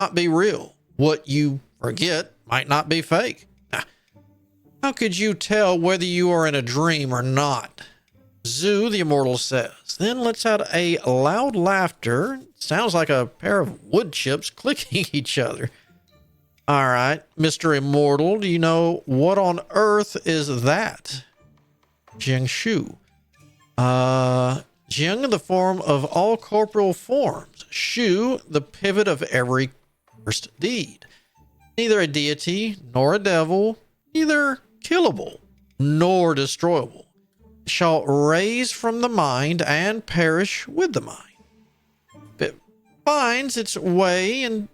not be real. What you forget might not be fake. How could you tell whether you are in a dream or not? Zhu, the immortal, says. Then lets out a loud laughter. Sounds like a pair of wood chips clicking each other. All right, Mr. Immortal, do you know what on earth is that? Jing Shu. Jing, the form of all corporeal forms. Shu, the pivot of every cursed deed. Neither a deity nor a devil, neither killable nor destroyable, shall raise from the mind and perish with the mind. If it finds its way in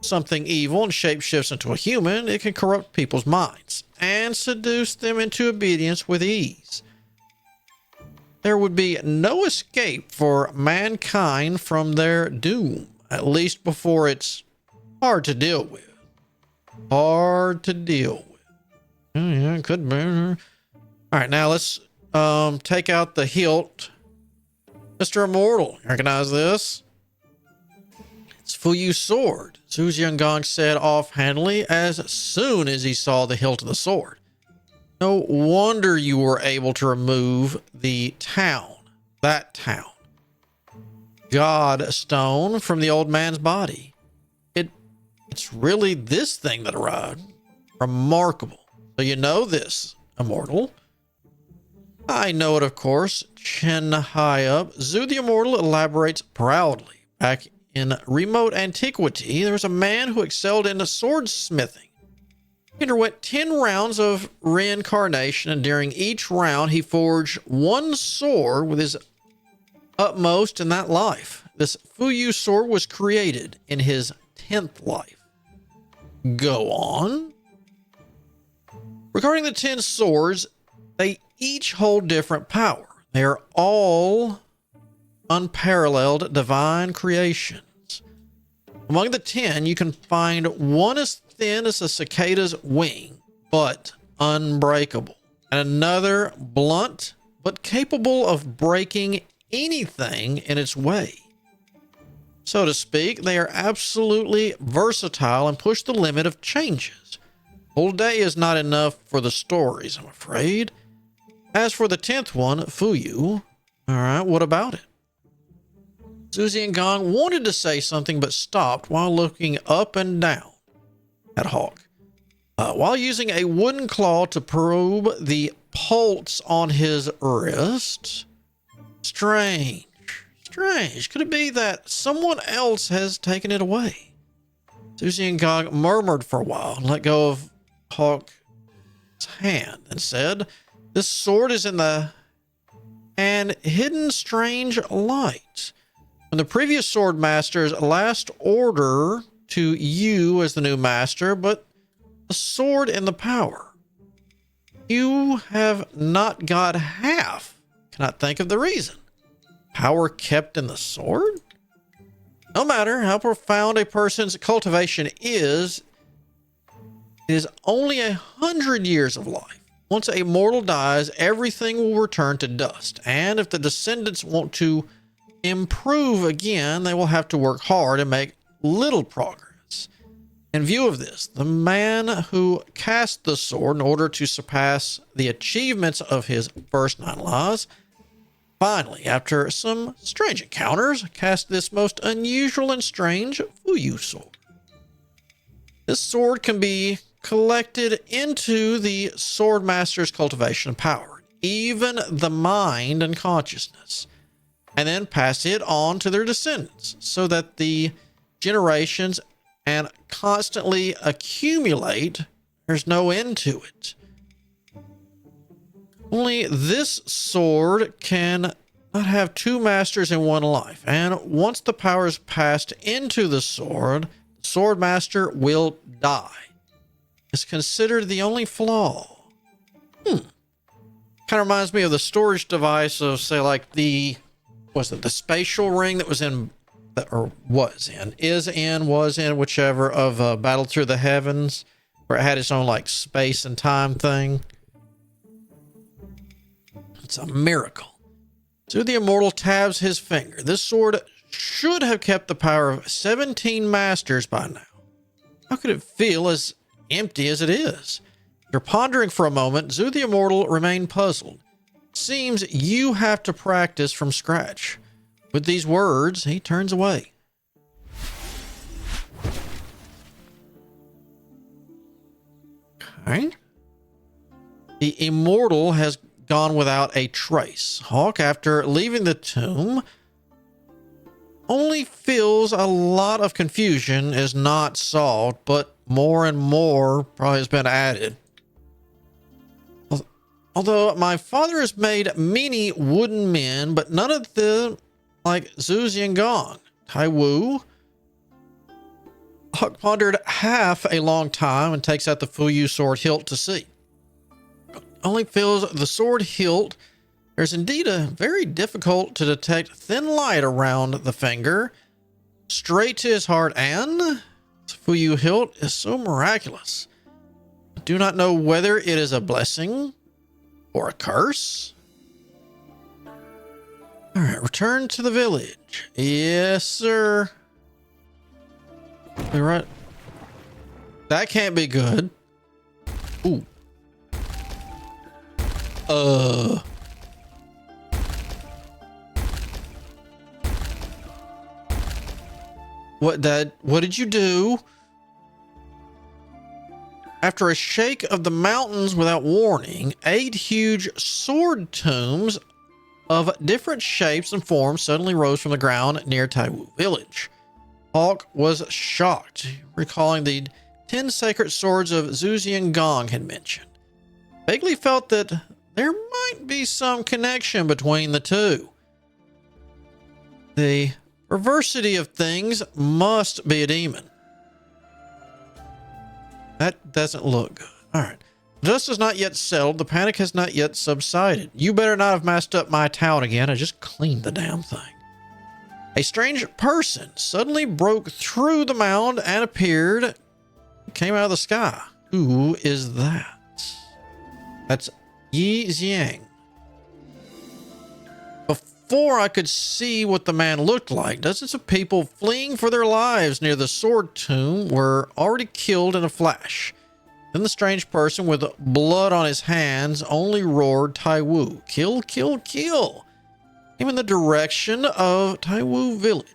something evil and shapeshifts into a human, it can corrupt people's minds and seduce them into obedience with ease. There would be no escape for mankind from their doom, at least before it's hard to deal with. Hard to deal with. Yeah, it could be. All right, now let's take out the hilt. Mr. Immortal, you recognize this? It's Fuyu's sword, Zhu Jiangong said offhandedly as soon as he saw the hilt of the sword. No wonder you were able to remove the town, that town, God stone from the old man's body. It's really this thing that arrived. Remarkable. So you know this, Immortal. I know it, of course. Chin high up, Zhu the Immortal elaborates proudly. Back in remote antiquity, there was a man who excelled in swordsmithing. He underwent 10 rounds of reincarnation, and during each round, he forged one sword with his utmost in that life. This Fuyu sword was created in his 10th life. Go on. Regarding the 10 swords, they each hold different power. They are all unparalleled divine creations. Among the 10, you can find one as thin as a cicada's wing, but unbreakable, and another blunt, but capable of breaking anything in its way. So to speak, they are absolutely versatile and push the limit of changes. Whole day is not enough for the stories, I'm afraid. As for the 10th one, Fuyu, all right, what about it? Zhu Jiangong wanted to say something but stopped while looking up and down at Hawk. While using a wooden claw to probe the pulse on his wrist. Strange. Could it be that someone else has taken it away? Zhu Jiangong murmured for a while and let go of Hawk's hand and said, "This sword is in the and hidden strange light. When the previous sword master's last order to you as the new master, but the sword and the power. You have not got half. Cannot think of the reason. Power kept in the sword? No matter how profound a person's cultivation is, it is only 100 years of life. Once a mortal dies, everything will return to dust. And if the descendants want to improve again, they will have to work hard and make little progress. In view of this, the man who cast the sword in order to surpass the achievements of his first 9 lives, finally, after some strange encounters, cast this most unusual and strange Fuyu sword. This sword can be collected into the sword master's cultivation power, even the mind and consciousness, and then pass it on to their descendants so that the generations and constantly accumulate. There's no end to it. Only this sword can not have 2 masters in one life, and once the power is passed into the sword master will die. It's considered the only flaw. Kind of reminds me of the storage device of, say, like the spatial ring that was in, or was in, whichever, of Battle Through the Heavens, where it had its own like space and time thing. It's a miracle. So the immortal tabs his finger. This sword should have kept the power of 17 masters by now. How could it feel as empty as it is? After pondering for a moment, Zhu the Immortal remained puzzled. Seems you have to practice from scratch. With these words, he turns away. Okay. The Immortal has gone without a trace. Hawk, after leaving the tomb, only feels a lot of confusion is not solved, but more and more probably has been added. Although my father has made many wooden men, but none of them like Zhu Gong. Taiwu. Hawk pondered half a long time and takes out the Fuyu sword hilt to see. Only feels the sword hilt. There's indeed a very difficult to detect thin light around the finger, straight to his heart, and the Fuyu hilt is so miraculous. I do not know whether it is a blessing or a curse. All right, return to the village. Yes, sir. You're right. That can't be good. Ooh. What, Dad? What did you do? After a shake of the mountains without warning, 8 huge sword tombs of different shapes and forms suddenly rose from the ground near Taiwu village. Hawk was shocked, recalling the 10 sacred swords of Zhu Gong had mentioned. Vaguely felt that there might be some connection between the two. The perversity of things must be a demon. That doesn't look good. All right. Dust is not yet settled. The panic has not yet subsided. You better not have messed up my town again. I just cleaned the damn thing. A strange person suddenly broke through the mound and appeared. Came out of the sky. Who is that? That's Yi Xiang. Before I could see what the man looked like, dozens of people fleeing for their lives near the sword tomb were already killed in a flash. Then the strange person with blood on his hands only roared Taiwu. Kill, kill, kill. Came in the direction of Taiwu village.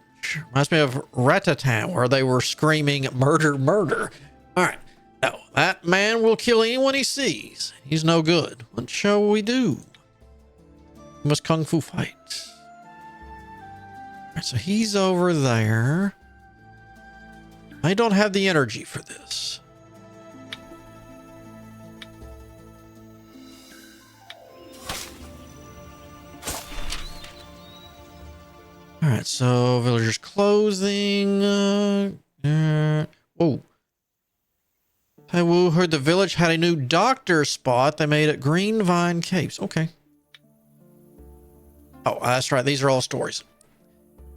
Reminds me of Ratatan, where they were screaming murder, murder. All right. No, that man will kill anyone he sees. He's no good. What shall we do? We must kung fu fight. All right, so he's over there. I don't have the energy for this. All right, so villagers clothing. Whoa. Taiwu heard the village had a new doctor spot they made at Green Vine Caves. Okay. Oh, that's right. These are all stories.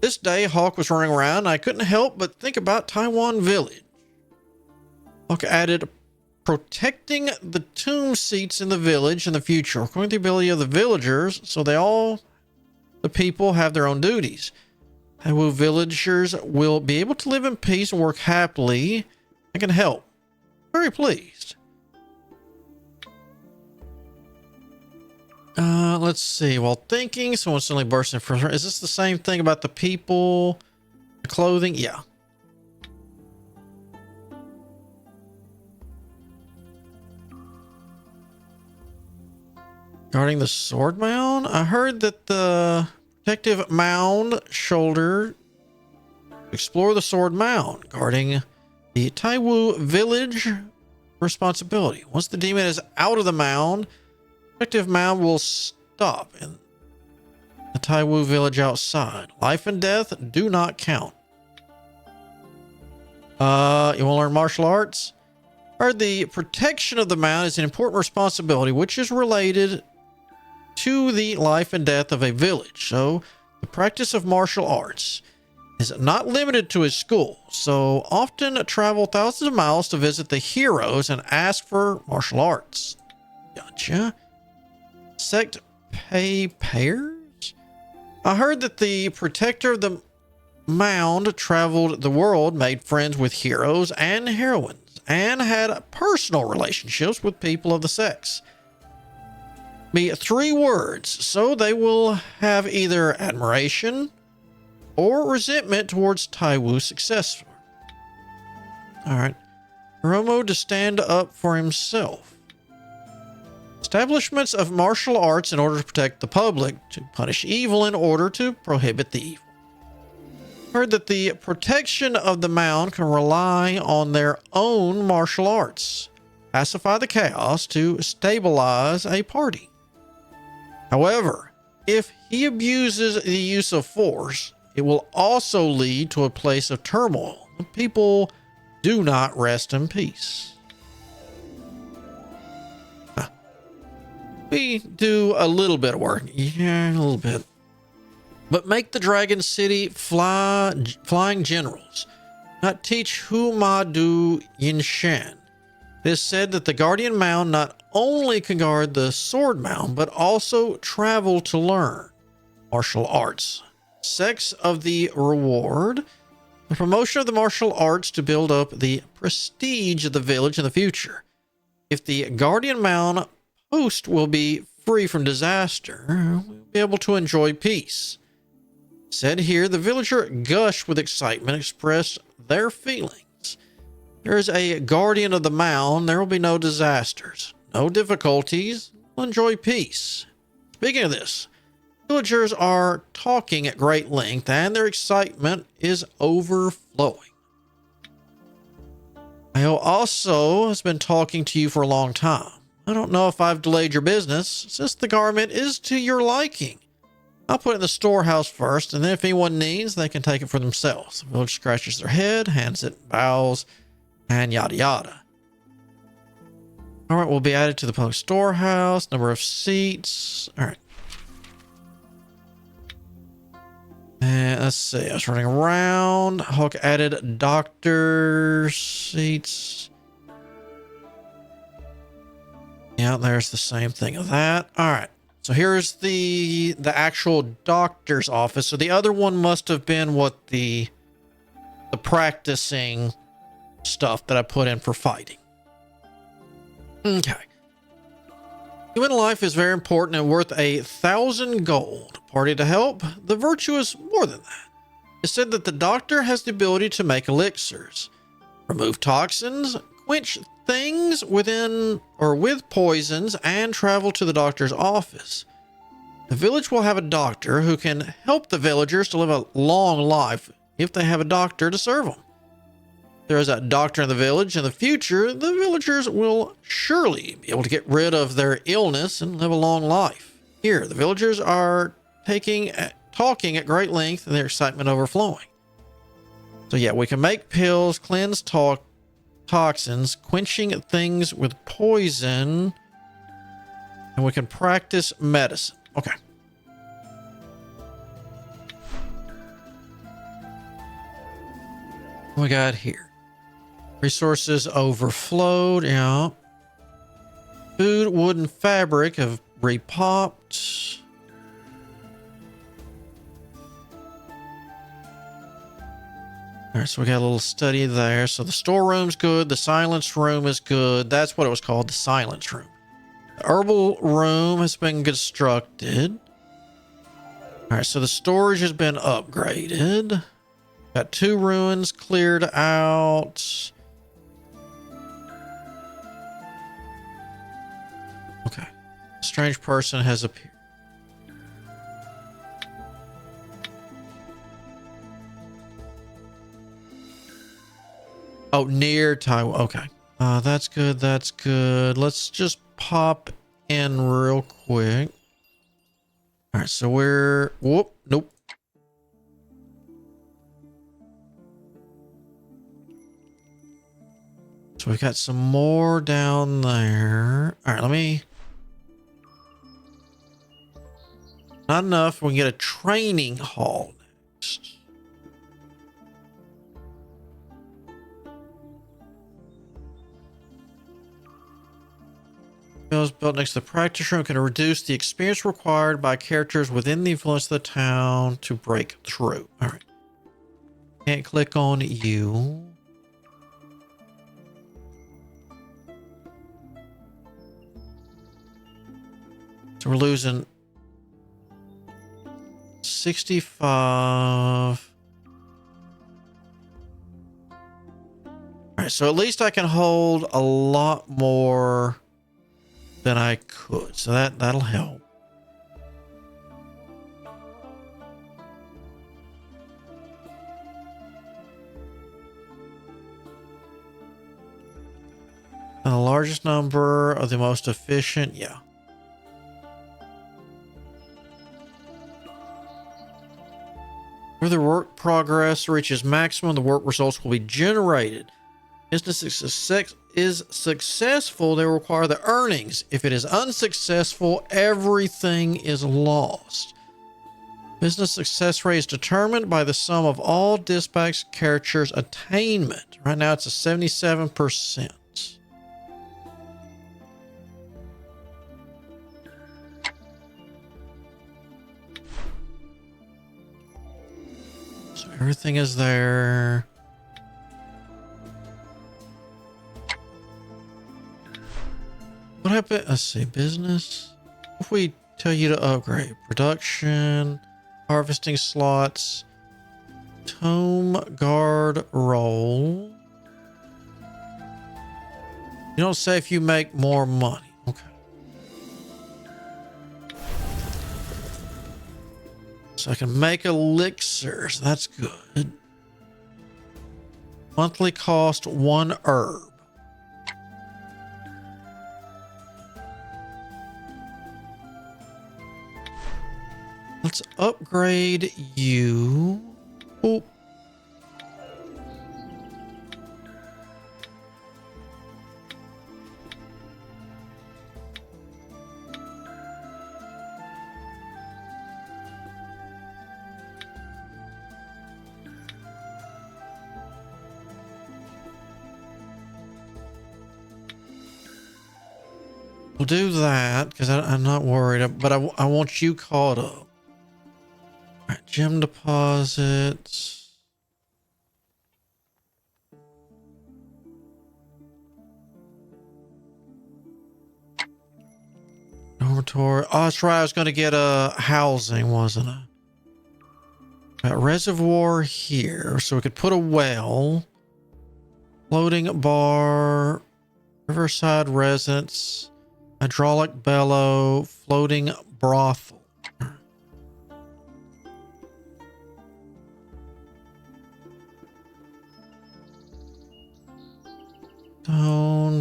This day, Hawk was running around, and I couldn't help but think about Taiwan Village. Hawk added, protecting the tomb seats in the village in the future, according to the ability of the villagers, so the people have their own duties. Taiwu villagers will be able to live in peace and work happily. I can help. Very pleased. Let's see. While thinking, someone suddenly burst in front of her. Is this the same thing about the people? The clothing? Yeah. Guarding the sword mound? I heard that the protective mound shoulder explore the sword mound, guarding the Taiwu village responsibility. Once the demon is out of the mound, protective mound will stop in the Taiwu village outside. Life and death do not count. You want to learn martial arts? Heard the protection of the mound is an important responsibility, which is related to the life and death of a village. So the practice of martial arts is not limited to his school. So often travel thousands of miles to visit the heroes and ask for martial arts. Gotcha. Sect heirs? I heard that the protector of the mound traveled the world, made friends with heroes and heroines, and had personal relationships with people of the sex. Be 3 words, so they will have either admiration or resentment towards Taiwu's successor. Alright. Hiromu to stand up for himself. Establishments of martial arts in order to protect the public, to punish evil in order to prohibit the evil. Heard that the protection of the mound can rely on their own martial arts. Pacify the chaos to stabilize a party. However, if he abuses the use of force, it will also lead to a place of turmoil. People do not rest in peace. We do a little bit of work. Yeah, a little bit. But make the Dragon City flying generals. Not teach Huma Du Yinshan. It is said that the Guardian Mound not only can guard the Sword Mound, but also travel to learn martial arts. Sex of the reward. The promotion of the martial arts to build up the prestige of the village in the future. If the Guardian Mound post will be free from disaster, we'll be able to enjoy peace. Said here, the villager gushed with excitement, expressed their feelings. There is a guardian of the mound. There will be no disasters, no difficulties. We'll enjoy peace. Speaking of this, villagers are talking at great length, and their excitement is overflowing. I also has been talking to you for a long time. I don't know if I've delayed your business, since the garment is to your liking. I'll put it in the storehouse first, and then if anyone needs, they can take it for themselves. The village scratches their head, hands it, bows, and yada yada. All right, will be added to the public storehouse. Number of seats. All right. And let's see. I was running around. Hawk added doctor seats. Yeah, there's the same thing of that. All right. So here's the actual doctor's office. So the other one must have been what the practicing stuff that I put in for fighting. Okay. Human life is very important and worth 1,000 gold. Party to help? The virtue is more than that. It's said that the doctor has the ability to make elixirs, remove toxins, quench things within or with poisons, and travel to the doctor's office. The village will have a doctor who can help the villagers to live a long life if they have a doctor to serve them. If there is a doctor in the village in the future, the villagers will surely be able to get rid of their illness and live a long life. Here, the villagers are talking at great length and their excitement overflowing. So yeah, we can make pills, cleanse toxins, quenching things with poison, and we can practice medicine. Okay. What we got here? Resources overflowed, yeah. Food, wood, and fabric have repopped. All right, so we got a little study there. So the storeroom's good. The silence room is good. That's what it was called, the silence room. The herbal room has been constructed. All right, so the storage has been upgraded. Got 2 ruins cleared out. Okay. A strange person has appeared. Oh, near Taiwan. Okay. That's good. That's good. Let's just pop in real quick. All right. So we're... Whoop. Nope. So we've got some more down there. All right. Let me... Not enough. We can get a training hall next. Built next to the practice room can reduce the experience required by characters within the influence of the town to break through. All right. Can't click on you. So we're losing 65. All right, so at least I can hold a lot more than I could. So that'll help. And the largest number of the most efficient, yeah. Where the work progress reaches maximum, the work results will be generated. Business is successful, they require the earnings. If it is unsuccessful, everything is lost. Business success rate is determined by the sum of all dispatch characters' attainment. Right now it's a 77%. So everything is there. What happened? Let's see, business. If we tell you to upgrade production, harvesting slots, tome guard role. You don't say if you make more money. Okay. So I can make elixirs. That's good. Monthly cost 1 herb. Let's upgrade you. Oh. We'll do that because I'm not worried, but I want you caught up. All right, gem deposits. Dormitory. Oh, that's right. I was going to get a housing, wasn't I? Got reservoir here, so we could put a well. Floating bar. Riverside residence. Hydraulic bellow. Floating brothel.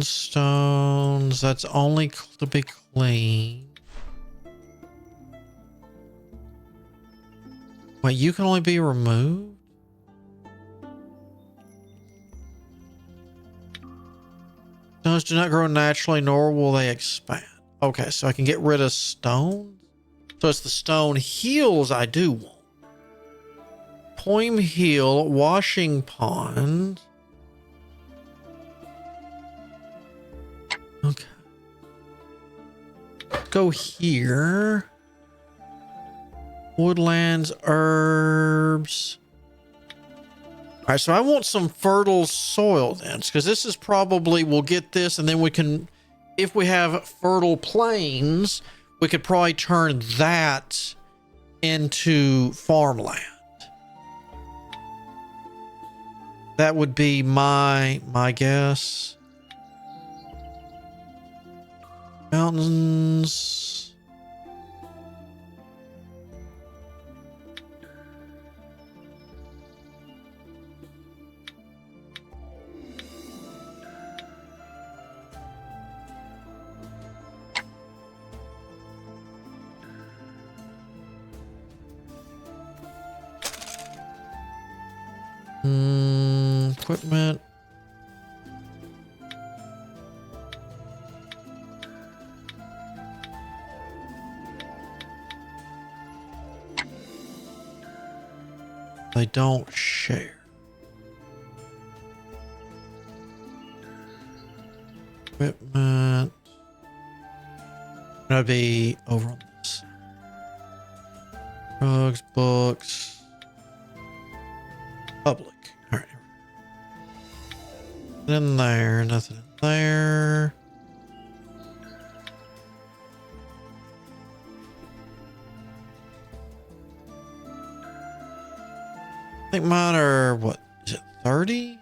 Stones. That's only to be clean. Wait, you can only be removed? Stones do not grow naturally, nor will they expand. Okay, so I can get rid of stones? So it's the stone heels I do want. Poem heel, washing pond. Okay. Go here. Woodlands, herbs. All right, so I want some fertile soil then, because this is probably, we'll get this, and then we can, if we have fertile plains, we could probably turn that into farmland. That would be my guess. Mountains. Equipment. They don't share. Equipment. That'd be over on this. Drugs, books. Public. In there, nothing in there. I think mine are, what, is it 30?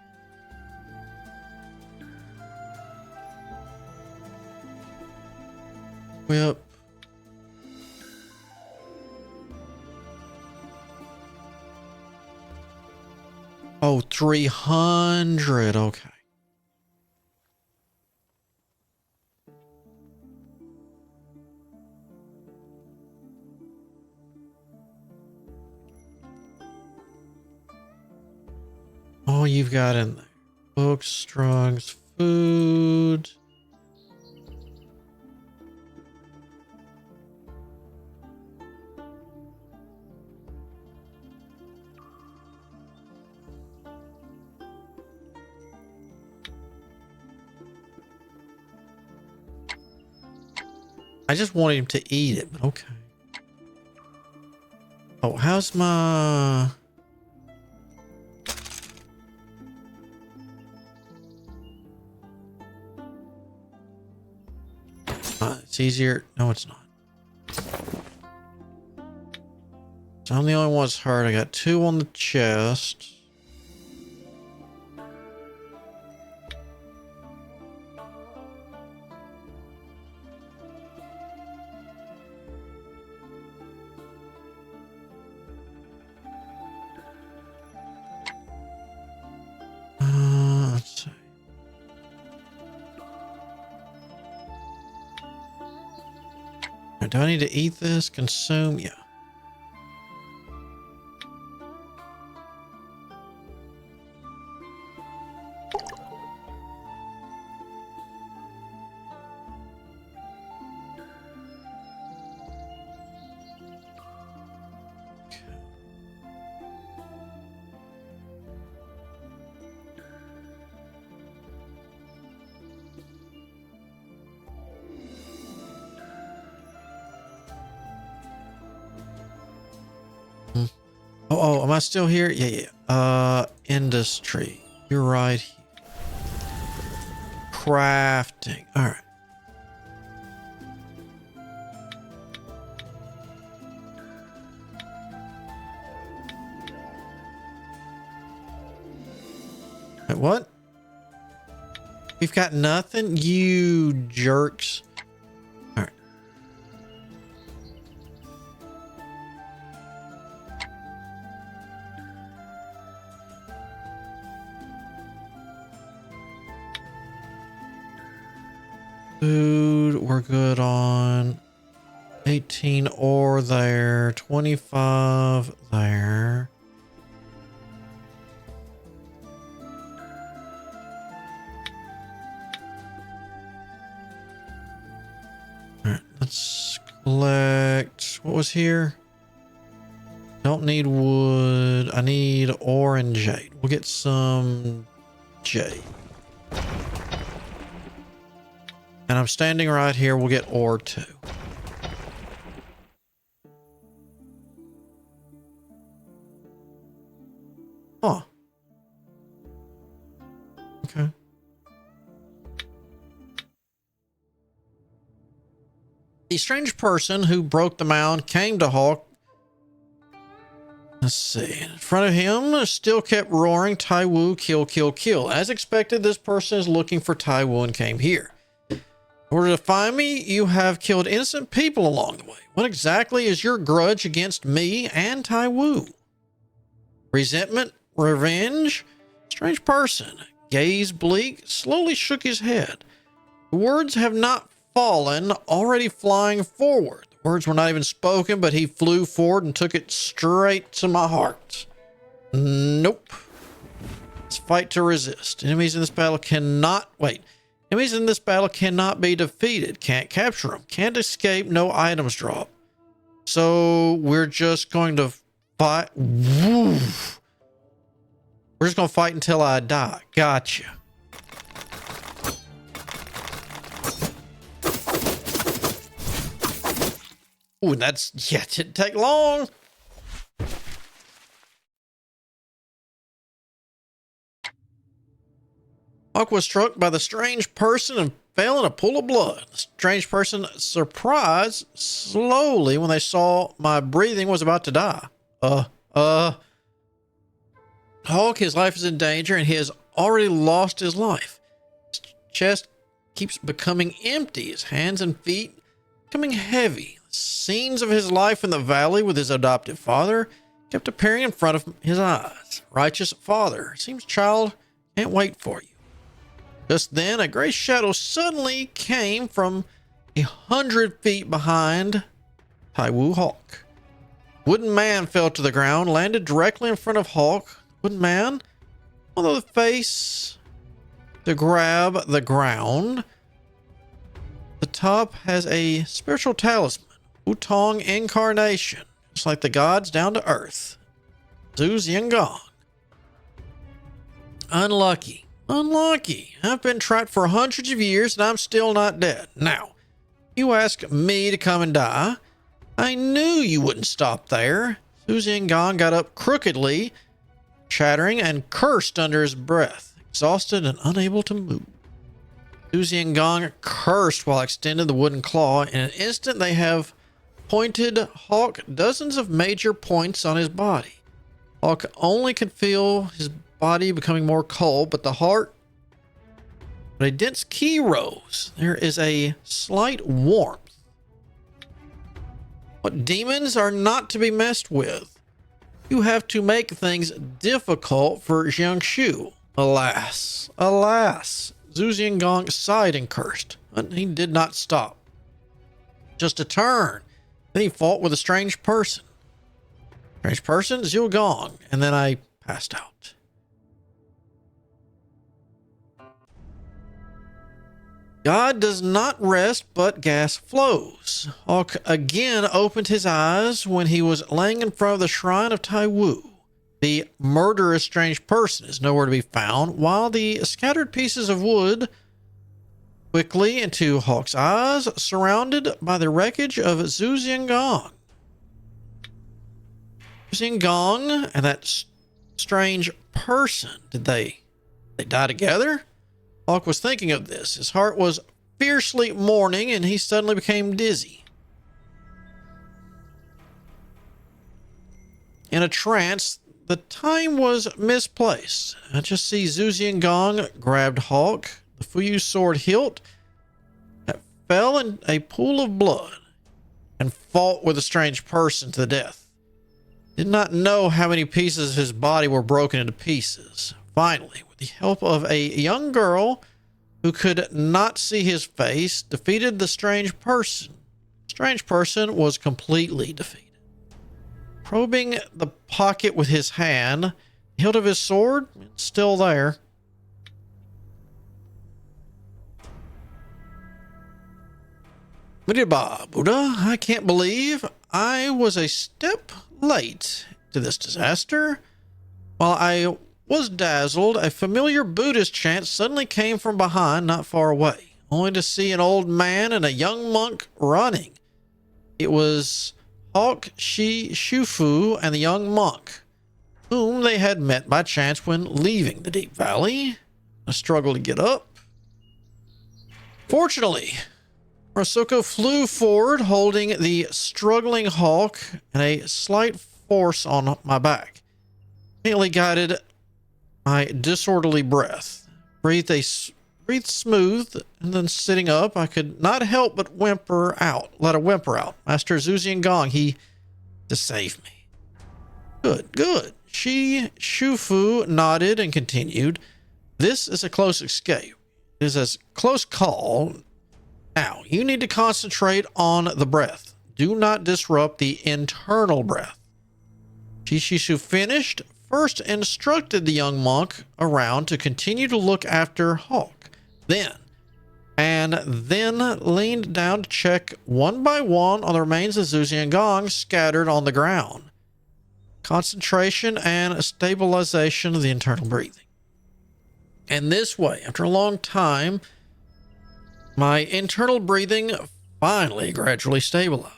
Whip. Oh, 300. Okay. Oh, you've got in there. Books, drugs, food. I just wanted him to eat it, but okay. Oh, how's my... it's easier. No, it's not. So I'm the only one that's hurt. I got 2 on the chest. Let's see. Do I need to eat this? Consume? Yeah. Oh, am I still here? Yeah. Industry. You're right here. Crafting. All right. Wait, what? We've got nothing? You jerks. All right. Food, we're good on 18 ore there, 25 there. All right, let's collect. What was here? Don't need wood. I need ore and jade. We'll get some jade. And I'm standing right here. We'll get ore too. Huh. Okay. The strange person who broke the mound came to Hawk. Let's see. In front of him, still kept roaring, Taiwu, kill, kill, kill. As expected, this person is looking for Taiwu and came here. In order to find me, you have killed innocent people along the way. What exactly is your grudge against me and Taiwu? Resentment? Revenge? Strange person. Gaze bleak, slowly shook his head. The words have not fallen, already flying forward. The words were not even spoken, but he flew forward and took it straight to my heart. Nope. Let's fight to resist. Enemies in this battle cannot... Wait. Enemies in this battle cannot be defeated. Can't capture them. Can't escape. No items drop. So we're just going to fight. Woo. We're just going to fight until I die. Gotcha. Ooh, that's... Yeah, it didn't take long. Hawk was struck by the strange person and fell in a pool of blood. The strange person surprised slowly when they saw my breathing was about to die. Hawk, his life is in danger and he has already lost his life. His chest keeps becoming empty, his hands and feet becoming heavy. The scenes of his life in the valley with his adoptive father kept appearing in front of his eyes. Righteous father, seems child can't wait for you. Just then, a gray shadow suddenly came from 100 feet behind Taiwu Hawk. Wooden man fell to the ground, landed directly in front of Hawk. Wooden man, although the face to grab the ground, the top has a spiritual talisman, Wutong incarnation, just like the gods down to earth. Zhu Xiangong. Unlucky. Unlucky. I've been trapped for hundreds of years and I'm still not dead. Now, you ask me to come and die. I knew you wouldn't stop there. Zhu Xiangong got up crookedly, chattering, and cursed under his breath, exhausted and unable to move. Zhu Xiangong cursed while extending the wooden claw. In an instant, they have pointed Hawk dozens of major points on his body. Hawk only could feel his body becoming more cold, but the heart, but a dense ki rose. There is a slight warmth. What demons are not to be messed with. You have to make things difficult for Jiangshu. Alas, alas. Zhu Xiangong sighed and cursed, but he did not stop. Just a turn. Then he fought with a strange person. Strange person, Zhu Gong, and then I passed out. God does not rest, but gas flows. Hawk again opened his eyes when he was laying in front of the shrine of Taiwu. The murderous strange person is nowhere to be found, while the scattered pieces of wood quickly into Hawk's eyes, surrounded by the wreckage of Zhu Xiangong. Xiangong and that strange person, did they die together? Hawk was thinking of this. His heart was fiercely mourning, and he suddenly became dizzy. In a trance, the time was misplaced. I just see Zhu Xiangong grabbed Hawk, the Fuyu sword hilt, that fell in a pool of blood, and fought with a strange person to the death. Did not know how many pieces of his body were broken into pieces. Finally, with the help of a young girl who could not see his face, defeated the strange person. The strange person was completely defeated. Probing the pocket with his hand, the hilt of his sword, it's still there. Buddha, I can't believe I was a step late to this disaster. While I was dazzled, a familiar Buddhist chant suddenly came from behind, not far away, only to see an old man and a young monk running. It was Hawk Shi Shufu and the young monk, whom they had met by chance when leaving the deep valley. I struggled to get up. Fortunately, Rasuko flew forward, holding the struggling Hawk and a slight force on my back. Immediately guided my disorderly breath. Breathed smooth, and then sitting up, I could not help but let a whimper out. Master Zhu Xiangong, he to save me. Good. Shi Shufu nodded and continued. This is a close escape. It is a close call. Now, you need to concentrate on the breath. Do not disrupt the internal breath. Shishishu finished, first instructed the young monk around to continue to look after Hawk. Then leaned down to check one by one on the remains of Zhu Xiangong scattered on the ground. Concentration and stabilization of the internal breathing. And this way, after a long time, my internal breathing finally gradually stabilized.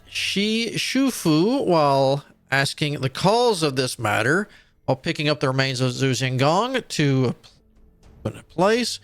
Shi Shufu, while asking the cause of this matter, while picking up the remains of Zhu Xiangong to put into place.